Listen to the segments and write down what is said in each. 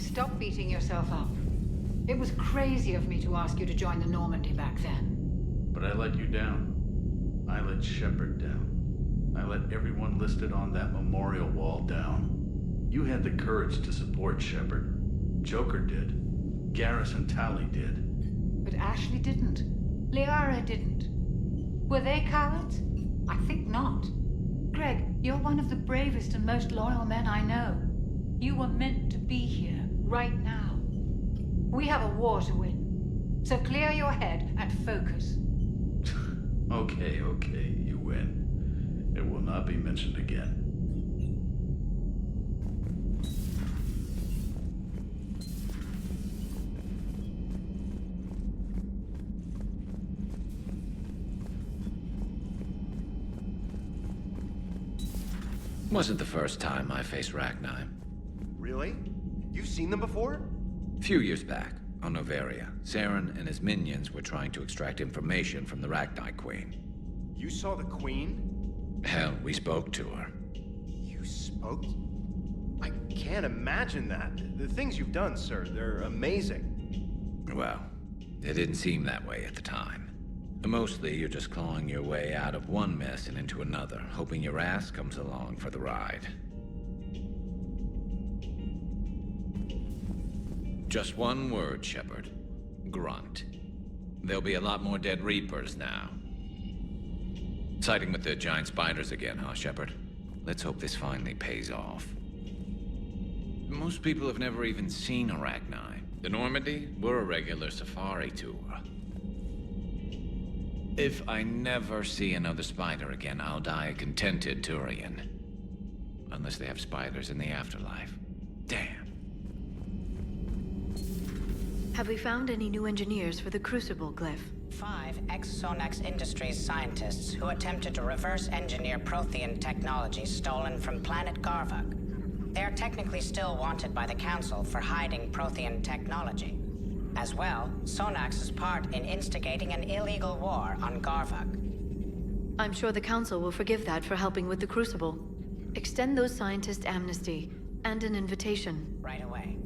Stop beating yourself up. It was crazy of me to ask you to join the Normandy back then. But I let you down. I let Shepard down. I let everyone listed on that memorial wall down. You had the courage to support Shepard. Joker did. Garrus and Tali did. But Ashley didn't. Liara didn't. Were they cowards? I think not. Greg, you're one of the bravest and most loyal men I know. You were meant to be here, right now. We have a war to win. So clear your head and focus. Okay, you win. It will not be mentioned again. Wasn't the first time I faced Rachni. Really? You've seen them before? A few years back, on Novaria, Saren and his minions were trying to extract information from the Rachni Queen. You saw the Queen? Hell, we spoke to her. You spoke? I can't imagine that. The things you've done, sir, they're amazing. Well, it didn't seem that way at the time. Mostly, you're just clawing your way out of one mess and into another, hoping your ass comes along for the ride. Just one word, Shepard. Grunt. There'll be a lot more dead Reapers now. Siding with the giant spiders again, huh, Shepard? Let's hope this finally pays off. Most people have never even seen Arachni. The Normandy, we're a regular safari tour. If I never see another spider again, I'll die a contented Turian. Unless they have spiders in the afterlife. Damn. Have we found any new engineers for the Crucible glyph? 5 ex-Sonax Industries scientists who attempted to reverse engineer Prothean technology stolen from planet Garvuk. They are technically still wanted by the Council for hiding Prothean technology. As well, Sonax's part in instigating an illegal war on Garvuk. I'm sure the Council will forgive that for helping with the Crucible. Extend those scientists amnesty and an invitation. Right away.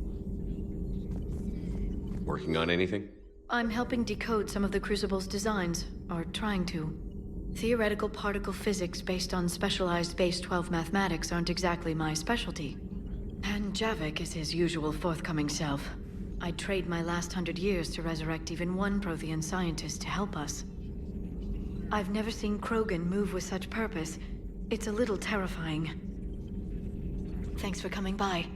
Working on anything? I'm helping decode some of the Crucible's designs, or trying to. Theoretical particle physics based on specialized base 12 mathematics aren't exactly my specialty. And Javik is his usual forthcoming self. I'd trade my last 100 years to resurrect even one Prothean scientist to help us. I've never seen Krogan move with such purpose. It's a little terrifying. Thanks for coming by.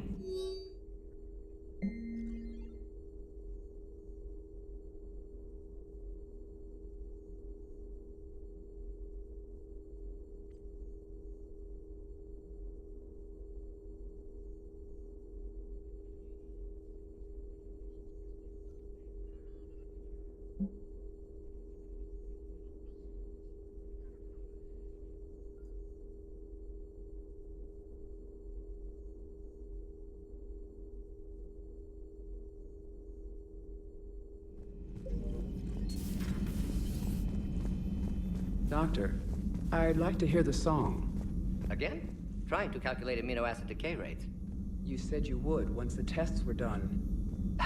Doctor, I'd like to hear the song. Again? Trying to calculate amino acid decay rates. You said you would once the tests were done.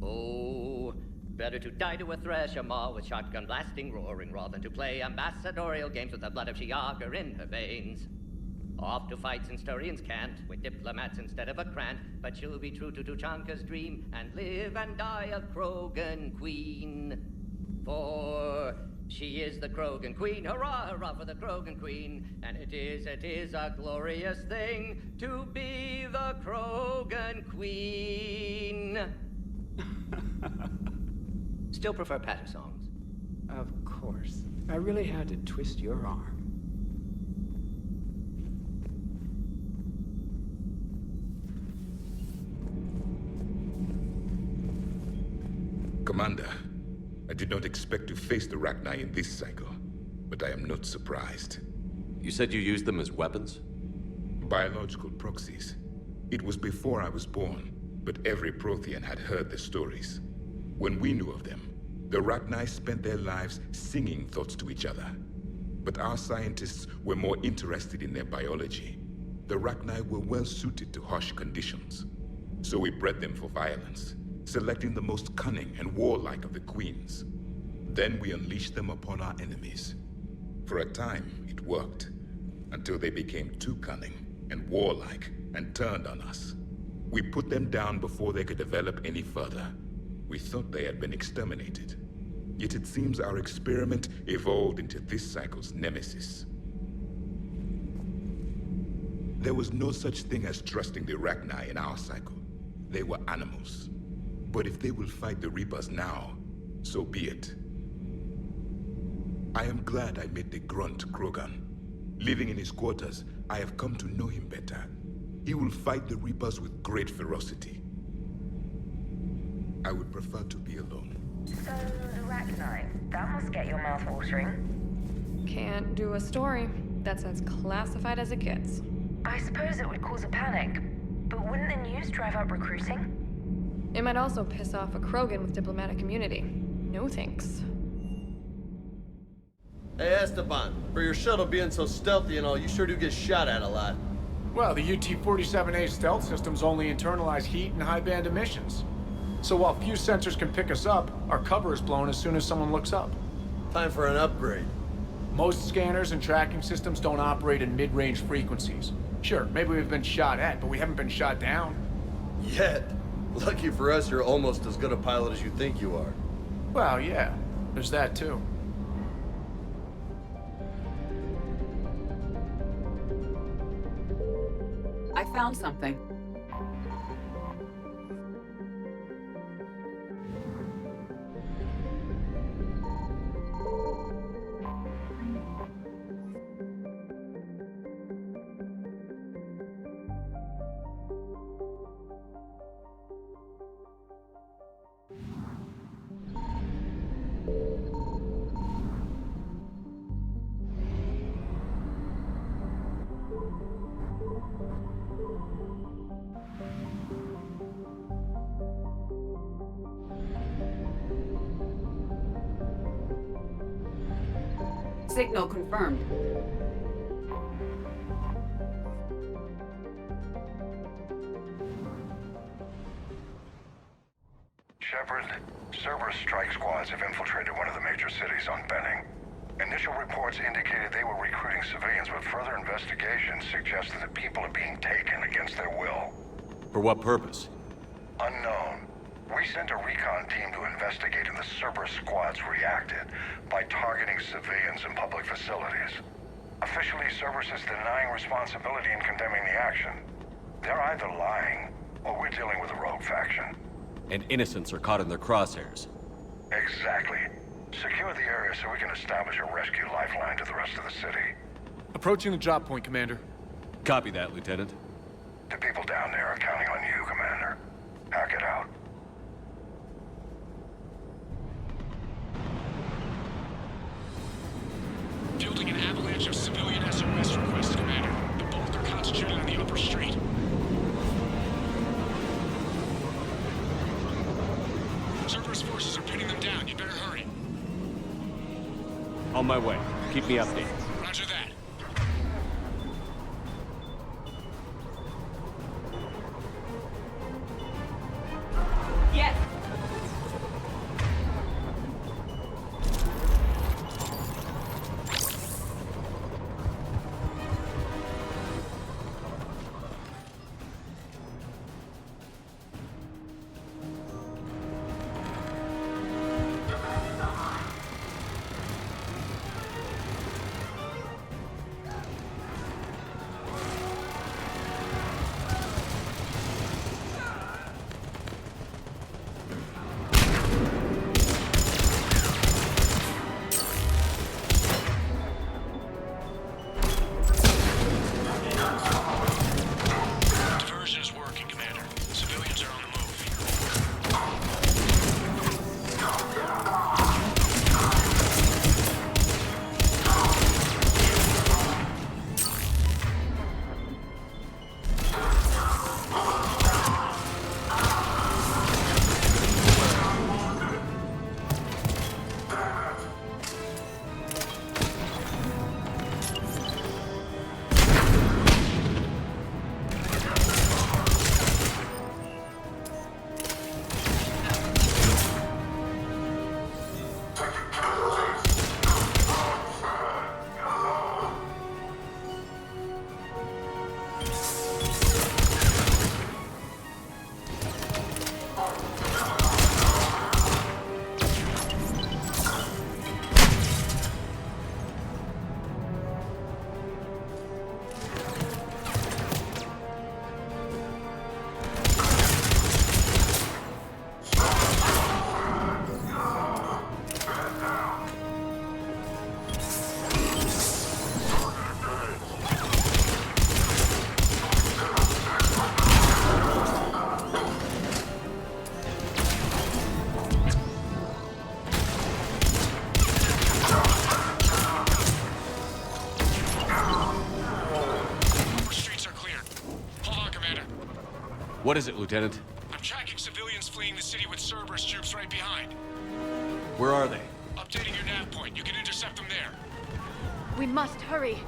Oh, better to die to a thresher maw with shotgun blasting roaring rather than to play ambassadorial games with the blood of Shiagar in her veins. Off to fights in Turian's can't, with diplomats instead of a Krant, but she'll be true to Tuchanka's dream and live and die a Krogan queen. For she is the Krogan Queen, hurrah, hurrah for the Krogan Queen. And it is a glorious thing to be the Krogan Queen. Still prefer patter songs. Of course. I really had to twist your arm. Commander, I did not expect to face the Rachni in this cycle, but I am not surprised. You said you used them as weapons? Biological proxies. It was before I was born, but every Prothean had heard the stories. When we knew of them, the Rachni spent their lives singing thoughts to each other. But our scientists were more interested in their biology. The Rachni were well suited to harsh conditions. So we bred them for violence, selecting the most cunning and warlike of the queens. Then we unleashed them upon our enemies. For a time, it worked, until they became too cunning and warlike and turned on us. We put them down before they could develop any further. We thought they had been exterminated. Yet it seems our experiment evolved into this cycle's nemesis. There was no such thing as trusting the Arachni in our cycle. They were animals. But if they will fight the Reapers now, so be it. I am glad I met the grunt Krogan. Living in his quarters, I have come to know him better. He will fight the Reapers with great ferocity. I would prefer to be alone. So, Arachni, that must get your mouth watering. Can't do a story. That's as classified as it gets. I suppose it would cause a panic, but wouldn't the news drive up recruiting? It might also piss off a Krogan with diplomatic immunity. No thanks. Hey Esteban, for your shuttle being so stealthy and all, you sure do get shot at a lot. Well, the UT-47A stealth systems only internalize heat and high-band emissions. So while few sensors can pick us up, our cover is blown as soon as someone looks up. Time for an upgrade. Most scanners and tracking systems don't operate in mid-range frequencies. Sure, maybe we've been shot at, but we haven't been shot down. Yet. Lucky for us, you're almost as good a pilot as you think you are. Well, yeah. There's that, too. I found something. Signal confirmed. Shepard, Cerberus strike squads have infiltrated one of the major cities on Benning. Initial reports indicated they were recruiting civilians, but further investigation suggested that people are being taken against their will. For what purpose? Unknown. We sent a recon team to investigate, and the Cerberus squads reacted by targeting civilians in public facilities. Officially, Cerberus is denying responsibility and condemning the action. They're either lying, or we're dealing with a rogue faction. And innocents are caught in their crosshairs. Exactly. Secure the area so we can establish a rescue lifeline to the rest of the city. Approaching the drop point, Commander. Copy that, Lieutenant. The people down there are counting on you, Commander. Hack it out. Fielding an avalanche of civilian SOS requests, Commander. The bulk are concentrated on the upper street. Cerberus forces are pinning them down. You better hurry. On my way. Keep me updated. Roger that. Yes! What is it, Lieutenant? I'm tracking civilians fleeing the city with Cerberus troops right behind. Where are they? Updating your nav point. You can intercept them there. We must hurry.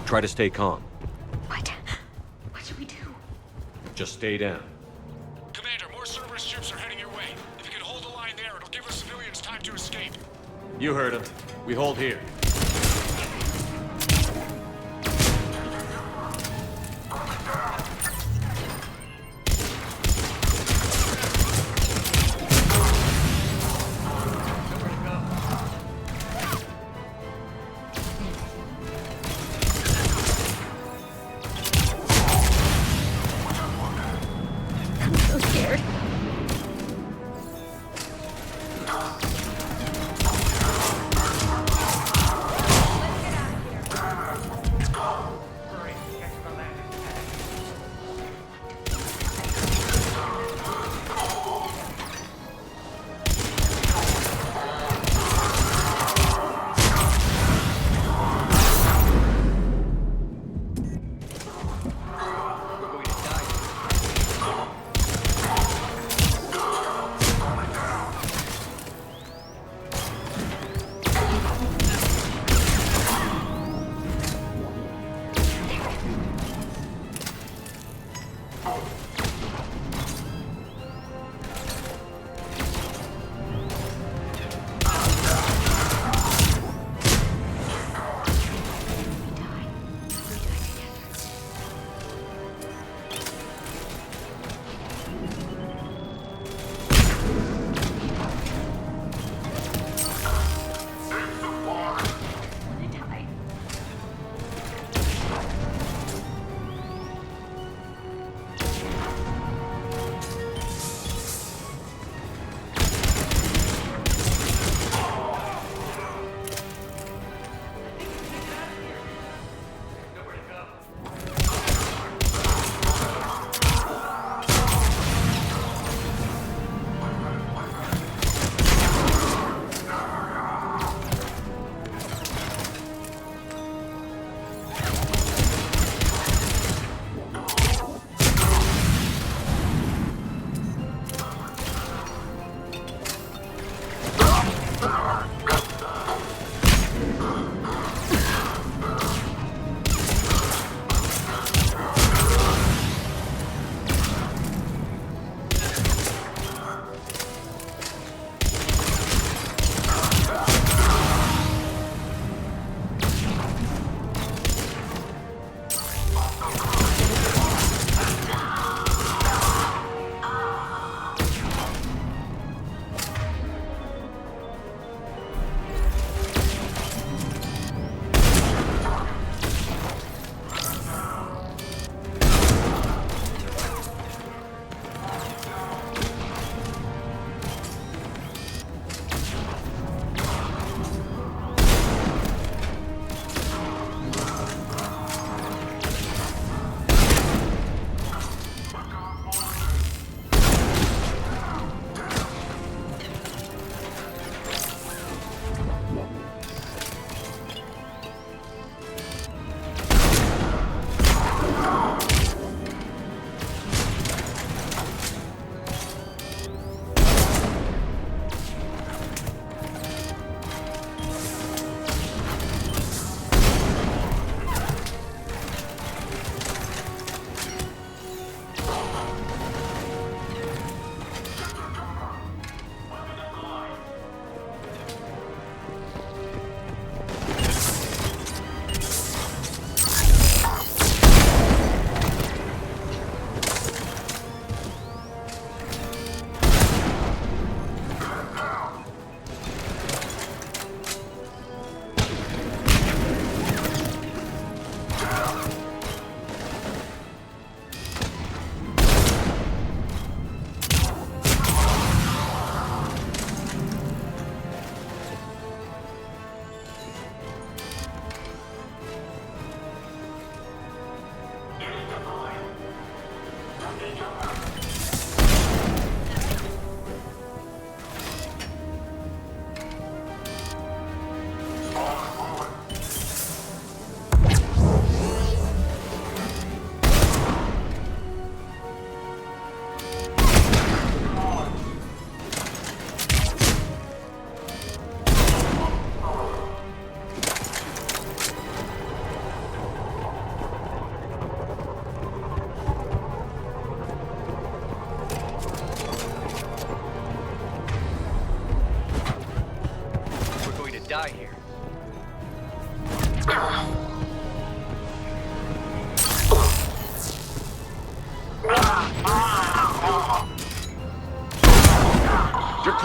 Try to stay calm. What? What should we do? Just stay down. Commander, more Cerberus troops are heading your way. If you can hold the line there, it'll give us civilians time to escape. You heard him. We hold here.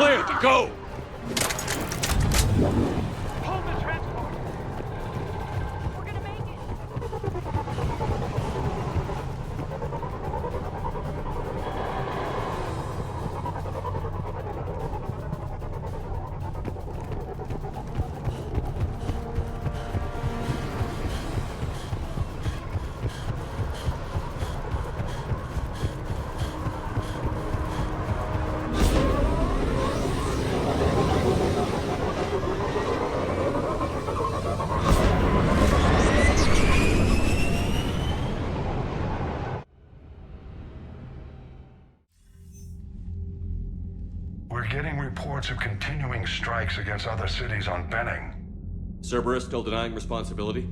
clear! Go! Hold the transport! We're gonna make it! We're getting reports of continuing strikes against other cities on Benning. Cerberus still denying responsibility?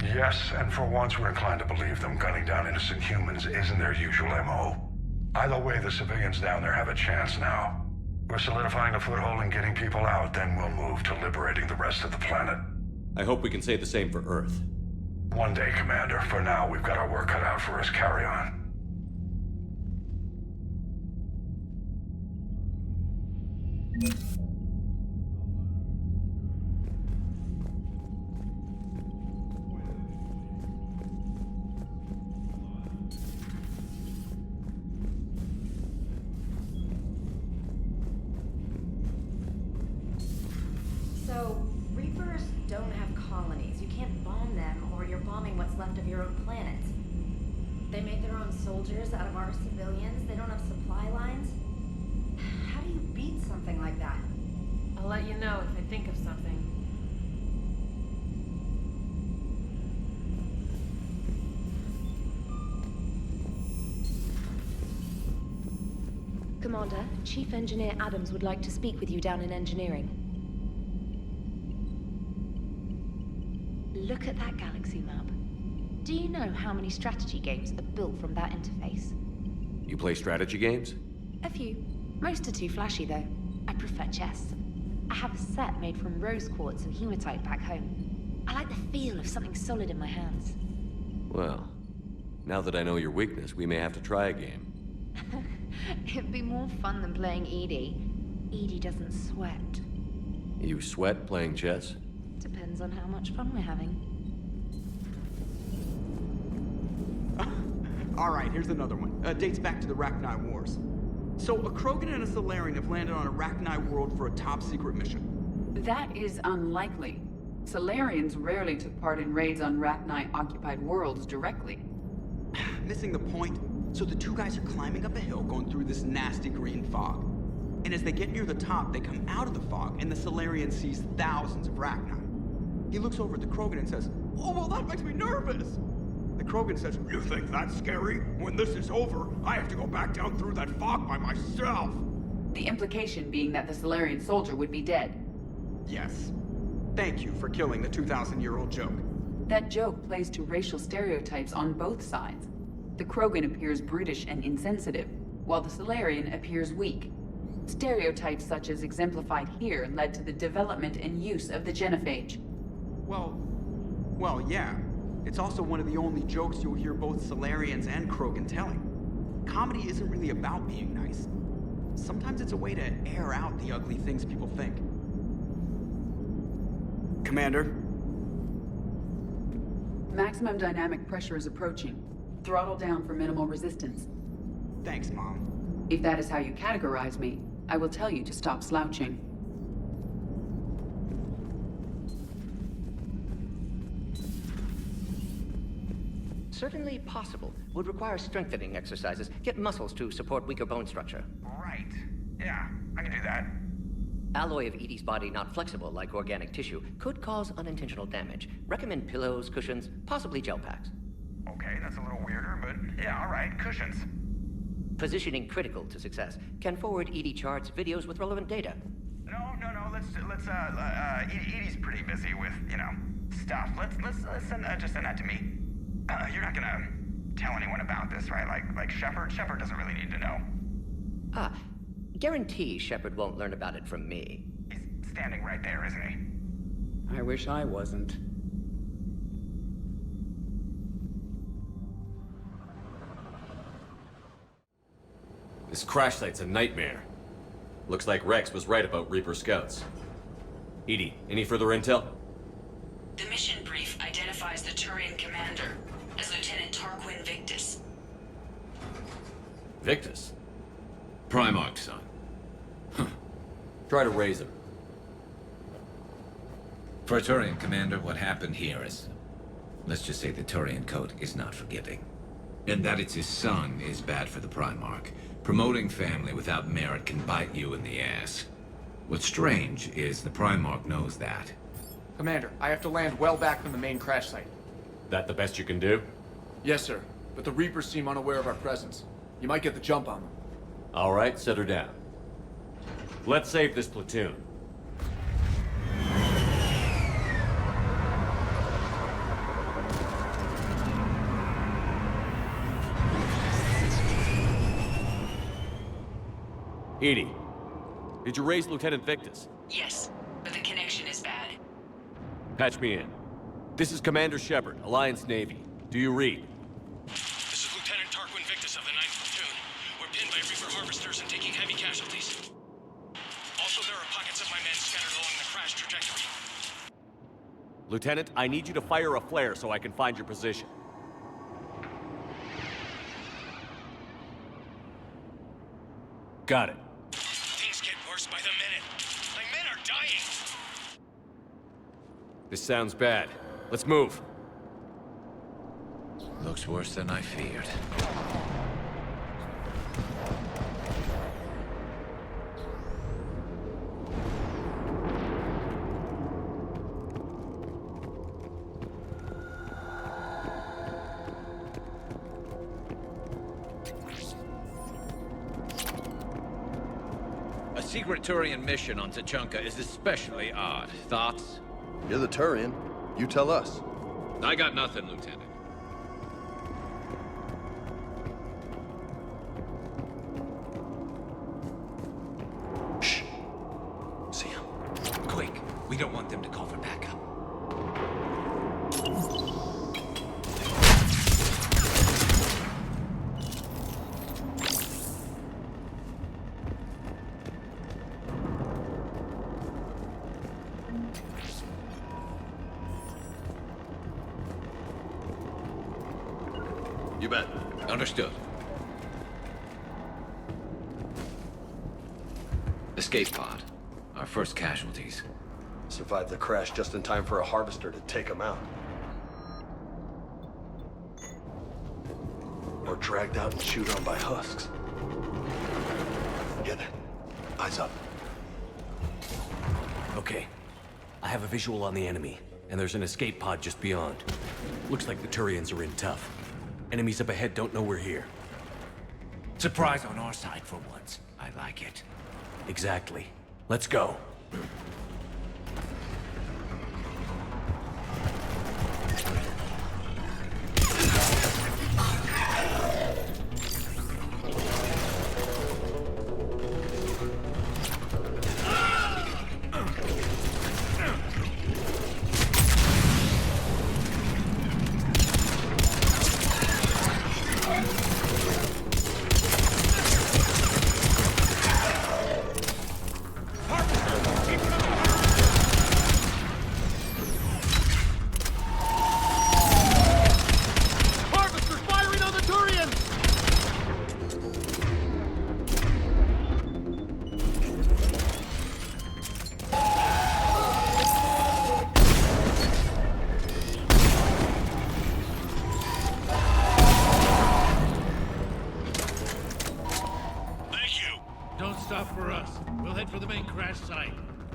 Yes, and for once we're inclined to believe them. Gunning down innocent humans isn't their usual MO. Either way, the civilians down there have a chance now. We're solidifying a foothold and getting people out, then we'll move to liberating the rest of the planet. I hope we can say the same for Earth. One day, Commander. For now, we've got our work cut out for us. Carry on. So, Reapers don't have colonies. You can't bomb them, or you're bombing what's left of your own planet. They make their own soldiers out of our civilians. They don't have supply lines. How do you beat something like that? I'll let you know if I think of something. Commander, Chief Engineer Adams would like to speak with you down in engineering. Look at that galaxy map. Do you know how many strategy games are built from that interface? You play strategy games? A few. Most are too flashy, though. I prefer chess. I have a set made from rose quartz and hematite back home. I like the feel of something solid in my hands. Well, now that I know your weakness, we may have to try a game. It'd be more fun than playing Edie. Edie doesn't sweat. You sweat playing chess? Depends on how much fun we're having. Alright, here's another one. Dates back to the Rachni Wars. So, a Krogan and a Solarian have landed on a Rachni world for a top-secret mission. That is unlikely. Solarians rarely took part in raids on Rachni-occupied worlds directly. Missing the point. So the two guys are climbing up a hill going through this nasty green fog. And as they get near the top, they come out of the fog, and the Solarian sees thousands of Rachni. He looks over at the Krogan and says, "Oh, well, that makes me nervous." The Krogan says, "You think that's scary? When this is over, I have to go back down through that fog by myself." The implication being that the Solarian soldier would be dead. Yes. Thank you for killing the 2,000-year-old joke. That joke plays to racial stereotypes on both sides. The Krogan appears brutish and insensitive, while the Solarian appears weak. Stereotypes such as exemplified here led to the development and use of the genophage. Well, yeah. It's also one of the only jokes you'll hear both Solarians and Krogan telling. Comedy isn't really about being nice. Sometimes it's a way to air out the ugly things people think. Commander? Maximum dynamic pressure is approaching. Throttle down for minimal resistance. Thanks, Mom. If that is how you categorize me, I will tell you to stop slouching. Certainly possible. Would require strengthening exercises. Get muscles to support weaker bone structure. Right. Yeah, I can do that. Alloy of Edie's body not flexible like organic tissue could cause unintentional damage. Recommend pillows, cushions, possibly gel packs. Okay, that's a little weirder, but yeah, all right, cushions. Positioning critical to success. Can forward Edie charts, videos with relevant data. No, Edie's pretty busy with, stuff. Let's send that to me. You're not gonna tell anyone about this, right? Like Shepard? Shepard doesn't really need to know. Guarantee Shepard won't learn about it from me. He's standing right there, isn't he? I wish I wasn't. This crash site's a nightmare. Looks like Rex was right about Reaper scouts. EDI, any further intel? The mission brief identifies the Turian commander as Lieutenant Tarquin Victus. Victus? Primarch, son. Try to raise him. For a Turian commander, what happened here is... Let's just say the Turian code is not forgiving. And that it's his son is bad for the Primarch. Promoting family without merit can bite you in the ass. What's strange is the Primarch knows that. Commander, I have to land well back from the main crash site. That the best you can do? Yes, sir. But the Reapers seem unaware of our presence. You might get the jump on them. All right, set her down. Let's save this platoon. EDI, did you raise Lieutenant Victus? Yes, but the connection is bad. Patch me in. This is Commander Shepard, Alliance Navy. Do you read? This is Lieutenant Tarquin Victus of the 9th Platoon. We're pinned by Reaper harvesters and taking heavy casualties. Also, there are pockets of my men scattered along the crash trajectory. Lieutenant, I need you to fire a flare so I can find your position. Got it. Things get worse by the minute. My men are dying! This sounds bad. Let's move. Looks worse than I feared. A secret Turian mission on Tachanka is especially odd. Thoughts? You're the Turian. You tell us. I got nothing, Lieutenant. Shh. See him. Quick, we don't want them to call for backup. You bet. Understood. Escape pod. Our first casualties. Survived the crash just in time for a harvester to take him out. Or dragged out and chewed on by husks. Get it. Eyes up. Okay. I have a visual on the enemy, and there's an escape pod just beyond. Looks like the Turians are in tough. Enemies up ahead don't know we're here. Surprise on our side for once. I like it. Exactly. Let's go.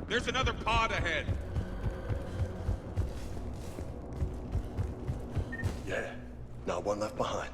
There's another pod ahead. Yeah. Not one left behind.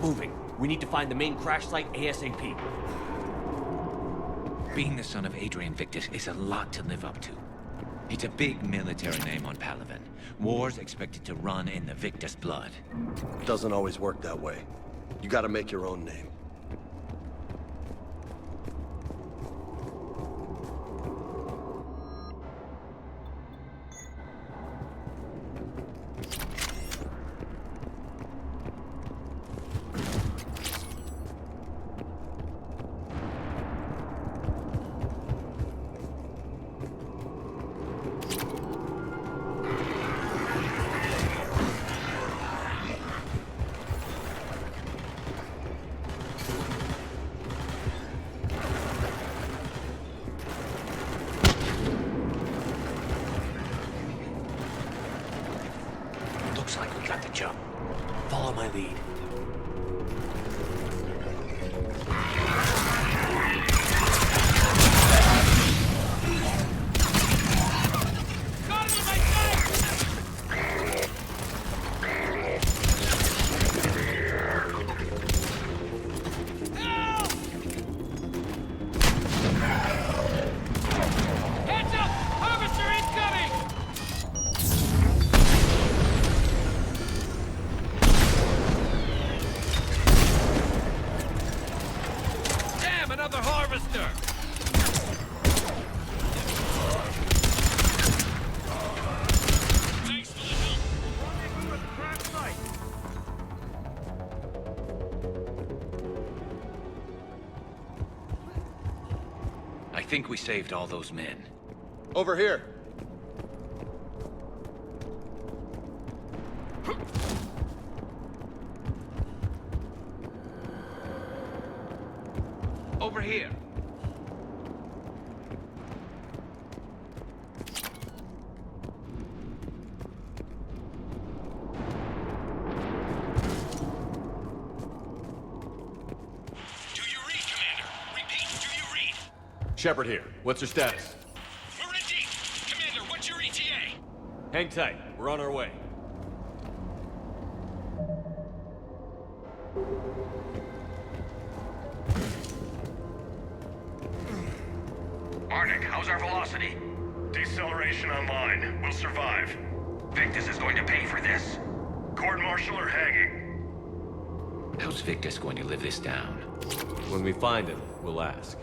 Moving. We need to find the main crash site ASAP. Being the son of Adrian Victus is a lot to live up to. It's a big military name on Palaven. War's expected to run in the Victus blood. Doesn't always work that way. You gotta make your own name. Looks like we got the jump. Follow my lead. Heads up! Harvester incoming! Damn, another harvester! Thanks for the help. Rendezvous at the crash site. I think we saved all those men. Over here. Over here. Do you read, Commander? Repeat, do you read? Shepard here. What's your status? We're in deep. Commander, what's your ETA? Hang tight. We're on our way. Arctic, how's our velocity? Deceleration online. We'll survive. Victus is going to pay for this. Court-martial or hanging? How's Victus going to live this down? When we find him, we'll ask.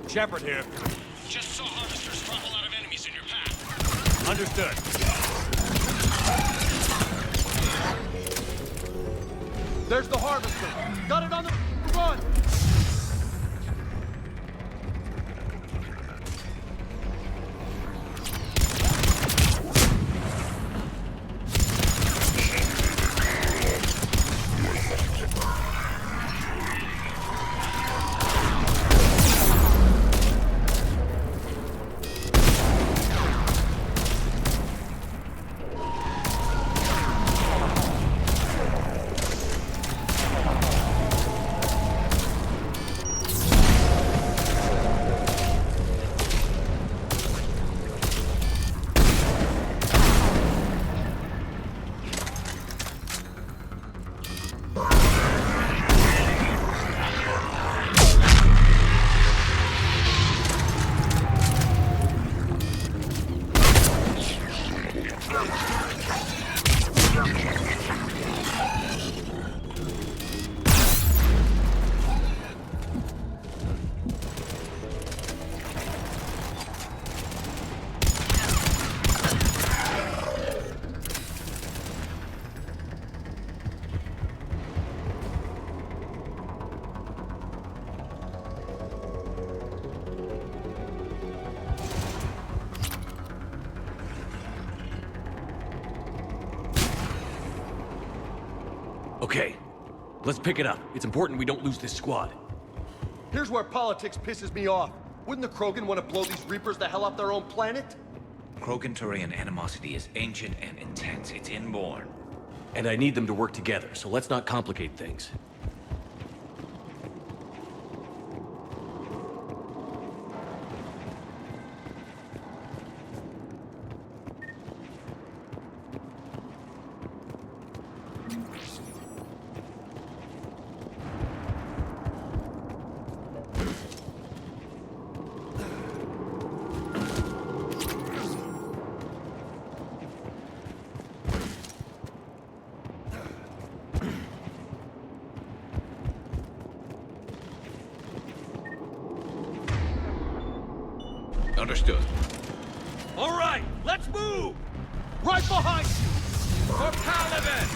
Shepard here. Just saw harvesters drop a lot of enemies in your path. Understood. There's the harvester. Got it on the run. Okay, let's pick it up. It's important we don't lose this squad. Here's where politics pisses me off. Wouldn't the Krogan want to blow these Reapers the hell off their own planet? Krogan-Turian animosity is ancient and intense. It's inborn. And I need them to work together, so let's not complicate things. Understood. All right, let's move! Right behind you! For Paladin!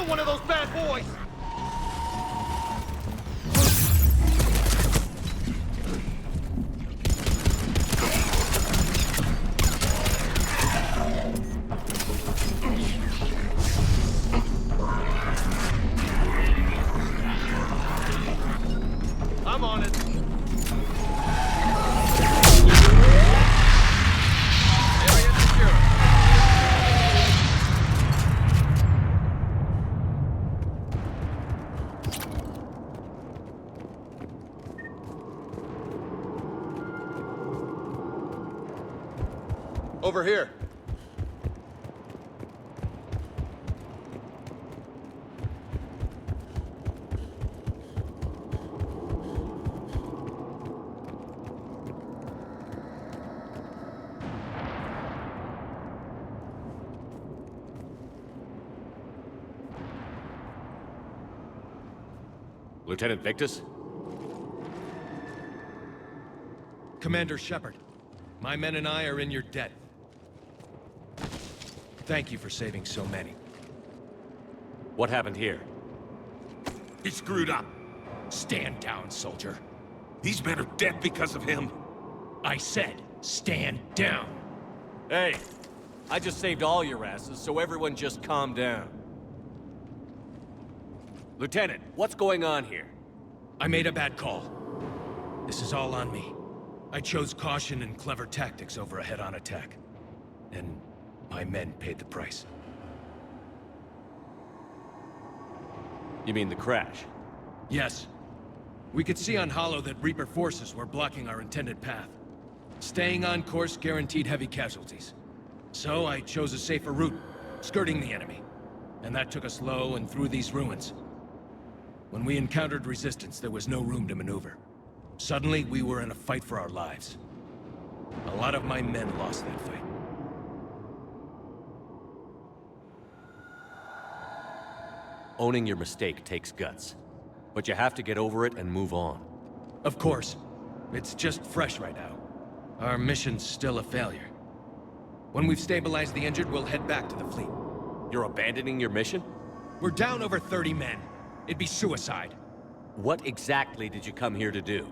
One of those bad boys! I'm on it. Area secure. Over here. Lieutenant Victus? Commander Shepard, my men and I are in your debt. Thank you for saving so many. What happened here? He screwed up. Stand down, soldier. These men are dead because of him. I said, stand down. Hey, I just saved all your asses, so everyone just calm down. Lieutenant, what's going on here? I made a bad call. This is all on me. I chose caution and clever tactics over a head-on attack. And my men paid the price. You mean the crash? Yes. We could see on Hollow that Reaper forces were blocking our intended path. Staying on course guaranteed heavy casualties. So I chose a safer route, skirting the enemy. And that took us low and through these ruins. When we encountered resistance, there was no room to maneuver. Suddenly, we were in a fight for our lives. A lot of my men lost that fight. Owning your mistake takes guts. But you have to get over it and move on. Of course. It's just fresh right now. Our mission's still a failure. When we've stabilized the injured, we'll head back to the fleet. You're abandoning your mission? We're down over 30 men. It'd be suicide. What exactly did you come here to do?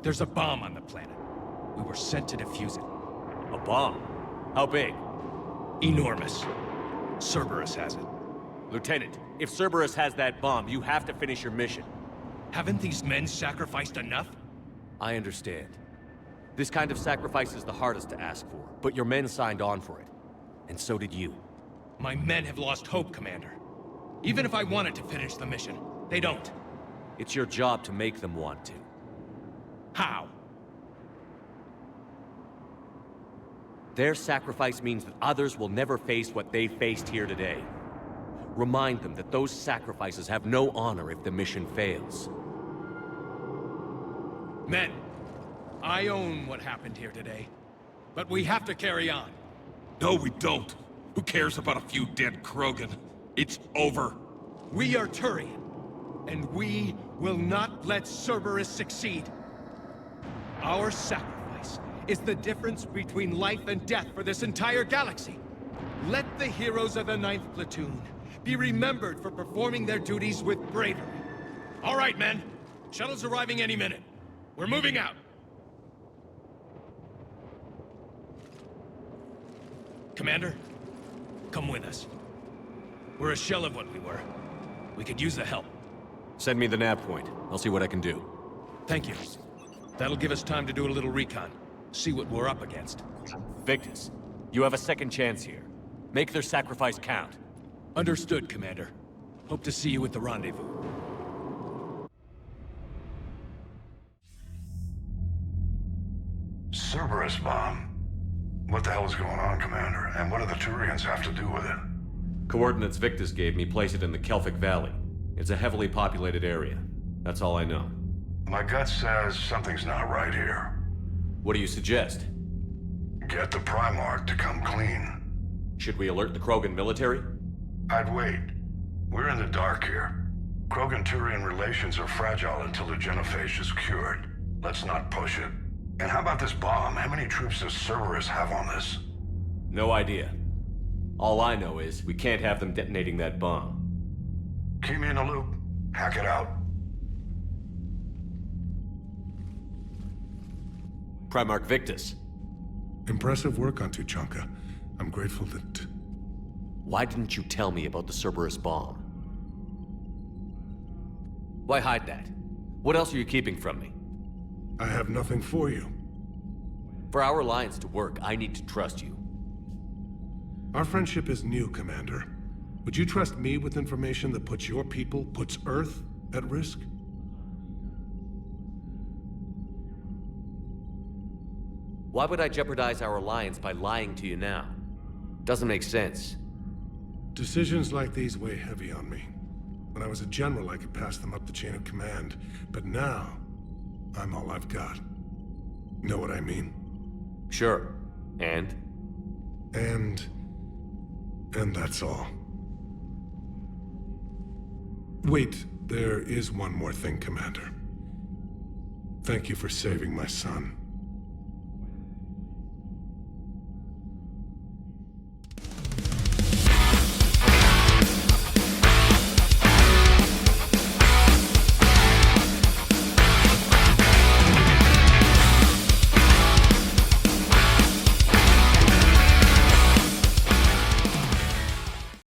There's a bomb on the planet. We were sent to defuse it. A bomb? How big? Enormous. Cerberus has it. Lieutenant, if Cerberus has that bomb, you have to finish your mission. Haven't these men sacrificed enough? I understand. This kind of sacrifice is the hardest to ask for, but your men signed on for it. And so did you. My men have lost hope, Commander. Even if I wanted to finish the mission, they don't. It's your job to make them want to. How? Their sacrifice means that others will never face what they faced here today. Remind them that those sacrifices have no honor if the mission fails. Men, I own what happened here today. But we have to carry on. No, we don't. Who cares about a few dead Krogan? It's over. We are Turian, and we will not let Cerberus succeed. Our sacrifice is the difference between life and death for this entire galaxy. Let the heroes of the 9th Platoon be remembered for performing their duties with bravery. All right, men. Shuttle's arriving any minute. We're moving out. Commander, come with us. We're a shell of what we were. We could use the help. Send me the nav point. I'll see what I can do. Thank you. That'll give us time to do a little recon. See what we're up against. Victus, you have a second chance here. Make their sacrifice count. Understood, Commander. Hope to see you at the rendezvous. Cerberus bomb. What the hell is going on, Commander? And what do the Turians have to do with it? Coordinates Victus gave me place it in the Kelphic Valley. It's a heavily populated area. That's all I know. My gut says something's not right here. What do you suggest? Get the Primarch to come clean. Should we alert the Krogan military? I'd wait. We're in the dark here. Krogan-Turian relations are fragile until the genophage is cured. Let's not push it. And how about this bomb? How many troops does Cerberus have on this? No idea. All I know is we can't have them detonating that bomb. Keep me in the loop. Hack it out. Primarch Victus. Impressive work on Tuchanka. I'm grateful that... Why didn't you tell me about the Cerberus bomb? Why hide that? What else are you keeping from me? I have nothing for you. For our alliance to work, I need to trust you. Our friendship is new, Commander. Would you trust me with information that puts your people, puts Earth, at risk? Why would I jeopardize our alliance by lying to you now? Doesn't make sense. Decisions like these weigh heavy on me. When I was a general, I could pass them up the chain of command. But now, I'm all I've got. Know what I mean? Sure. And that's all. Wait, there is one more thing, Commander. Thank you for saving my son.